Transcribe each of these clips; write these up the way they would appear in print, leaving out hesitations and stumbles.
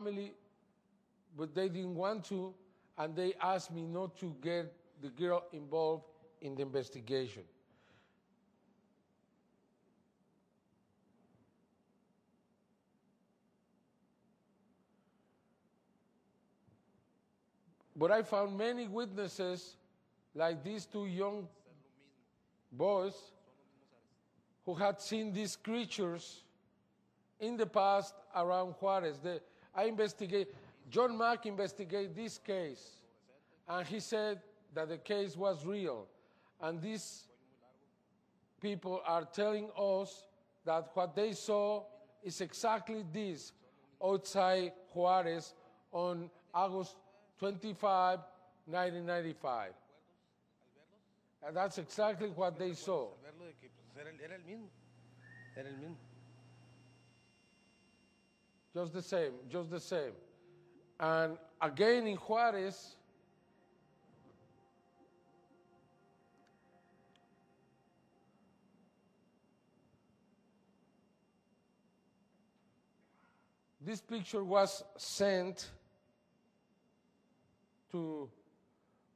family, but they didn't want to, and they asked me not to get the girl involved in the investigation. But I found many witnesses, like these two young boys, who had seen these creatures in the past around Juarez. John Mack investigated this case, and he said that the case was real. And these people are telling us that what they saw is exactly this outside Juarez on August 25, 1995. And that's exactly what they saw. Just the same, just the same. And again in Juarez, this picture was sent to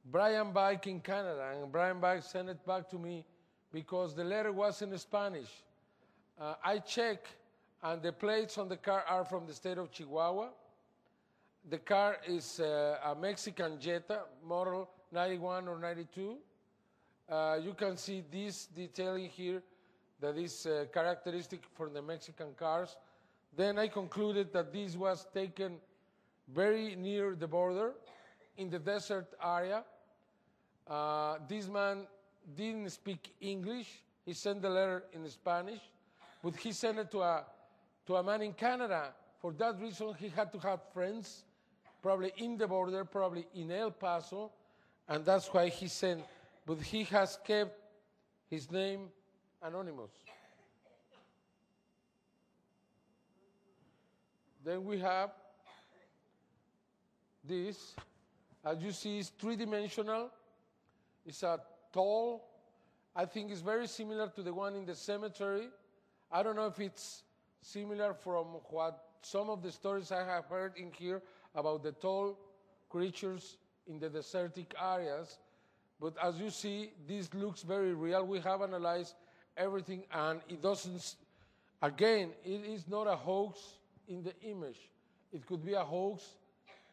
Brian Bike in Canada, and Brian Bike sent it back to me because the letter was in Spanish. I checked, and the plates on the car are from the state of Chihuahua. The car is a Mexican Jetta, model 91 or 92. You can see this detailing here that is characteristic for the Mexican cars. Then I concluded that this was taken very near the border, in the desert area. This man didn't speak English. He sent the letter in Spanish, but he sent it to a man in Canada. For that reason, he had to have friends, probably in the border, probably in El Paso, and that's why he sent. But he has kept his name anonymous. Then we have this. As you see, it's three-dimensional. It's a tall. I think it's very similar to the one in the cemetery. I don't know if it's similar from what some of the stories I have heard in here about the tall creatures in the desertic areas. But as you see, this looks very real. We have analyzed everything, and it doesn't, again, it is not a hoax in the image. It could be a hoax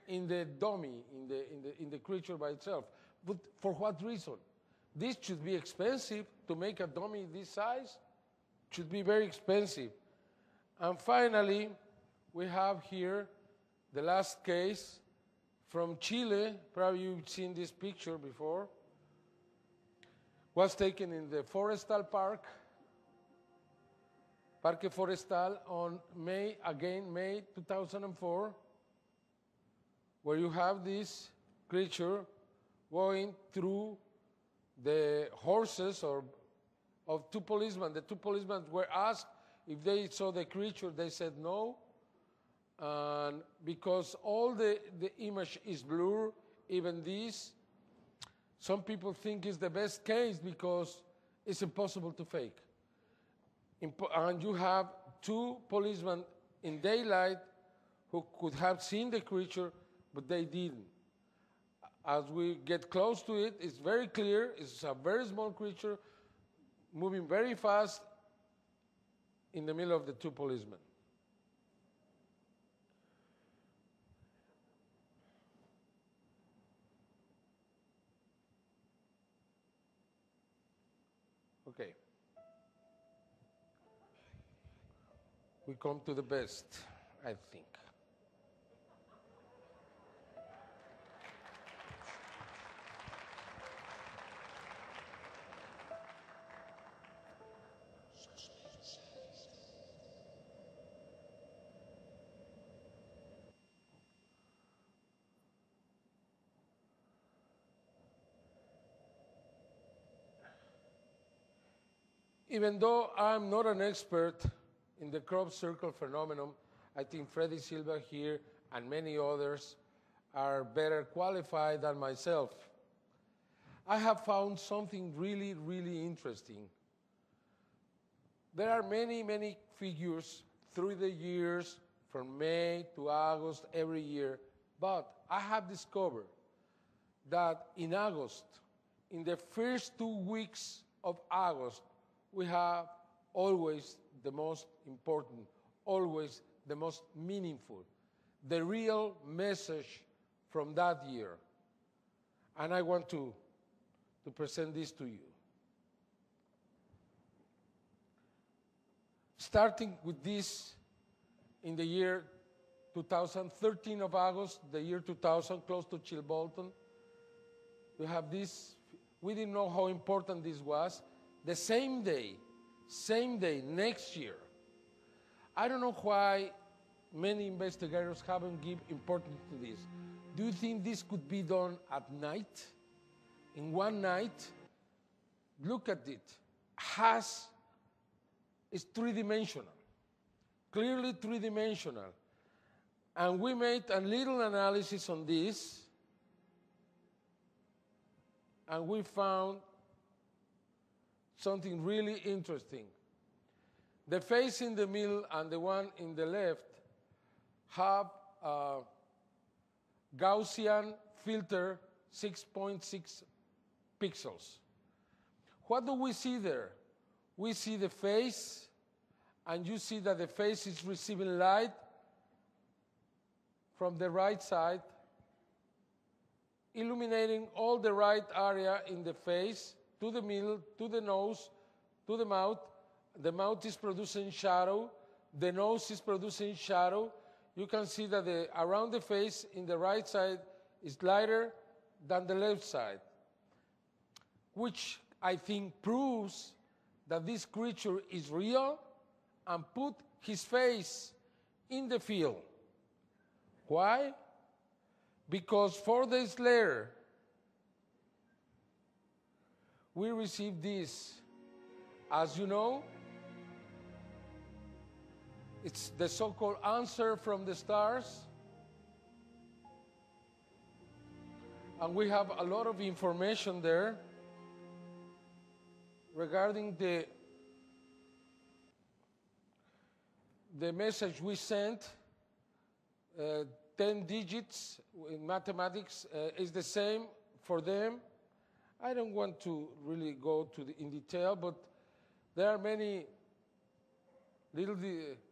in the dummy, in the creature by itself. But for what reason? This should be expensive to make a dummy this size. It should be very expensive. And finally, we have here the last case from Chile. Probably you've seen this picture before. Was taken in the Forestal Park, Parque Forestal, on May 2004. Where you have this creature going through the horses of two policemen. The two policemen were asked if they saw the creature. They said no. And because all the image is blurred, even this, some people think it's the best case because it's impossible to fake. And you have two policemen in daylight who could have seen the creature, but they didn't. As we get close to it, it's very clear. It's a very small creature moving very fast in the middle of the two policemen. Okay. We come to the best, I think. Even though I'm not an expert in the crop circle phenomenon, I think Freddy Silva here and many others are better qualified than myself. I have found something really, really interesting. There are many, many figures through the years from May to August every year. But I have discovered that in August, in the first 2 weeks of August, we have always the most important, always the most meaningful, the real message from that year. And I want to present this to you. Starting with this, in the year 2013 of August, the year 2000, close to Chilbolton, you have this. We didn't know how important this was. The same day, next year. I don't know why many investigators haven't given importance to this. Do you think this could be done at night? In one night? Look at it. It's three-dimensional, clearly three-dimensional. And we made a little analysis on this, and we found something really interesting. The face in the middle and the one in the left have Gaussian filter 6.6 pixels. What do we see there? We see the face, and you see that the face is receiving light from the right side, illuminating all the right area in the face, to the middle, to the nose, to the mouth. The mouth is producing shadow. The nose is producing shadow. You can see that around the face in the right side is lighter than the left side, which I think proves that this creature is real and put his face in the field. Why? Because 4 days later, we received this. As you know, it's the so-called answer from the stars. And we have a lot of information there regarding the message we sent. 10 digits in mathematics is the same for them. I don't want to really go in detail, but there are many little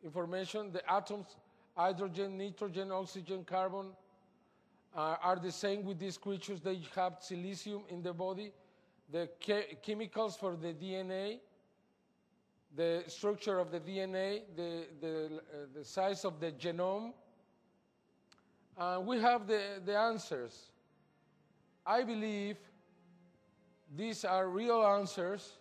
information. The atoms, hydrogen, nitrogen, oxygen, carbon, are the same with these creatures. They have silicium in the body. The chemicals for the DNA, the structure of the DNA, the size of the genome. We have the answers. I believe these are real answers.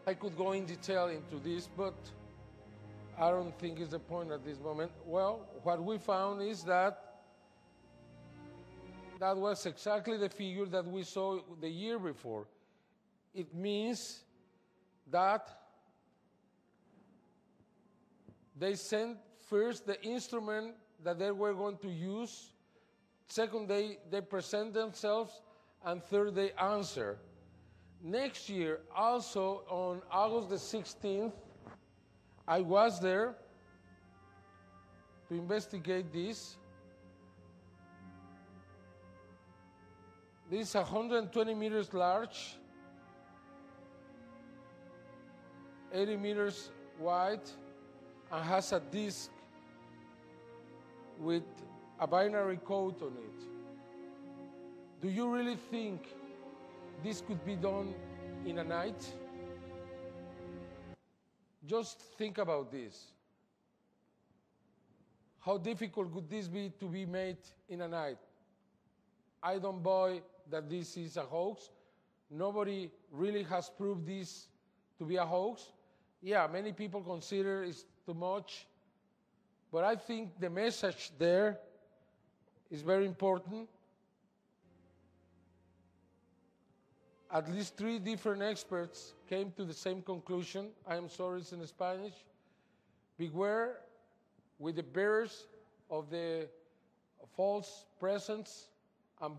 I could go in detail into this, but I don't think it's the point at this moment. Well, what we found is that was exactly the figure that we saw the year before. It means that they sent first the instrument that they were going to use, second they present themselves, and third they answer. Next year, also on August the 16th, I was there to investigate this. This is 120 meters large, 80 meters wide, and has a disc with a binary code on it. Do you really think this could be done in a night? Just think about this. How difficult could this be to be made in a night? I don't buy that this is a hoax. Nobody really has proved this to be a hoax. Yeah, many people consider it's too much, but I think the message there is very important. At least 3 different experts came to the same conclusion. I am sorry, it's in Spanish. Beware with the bearers of the false presents and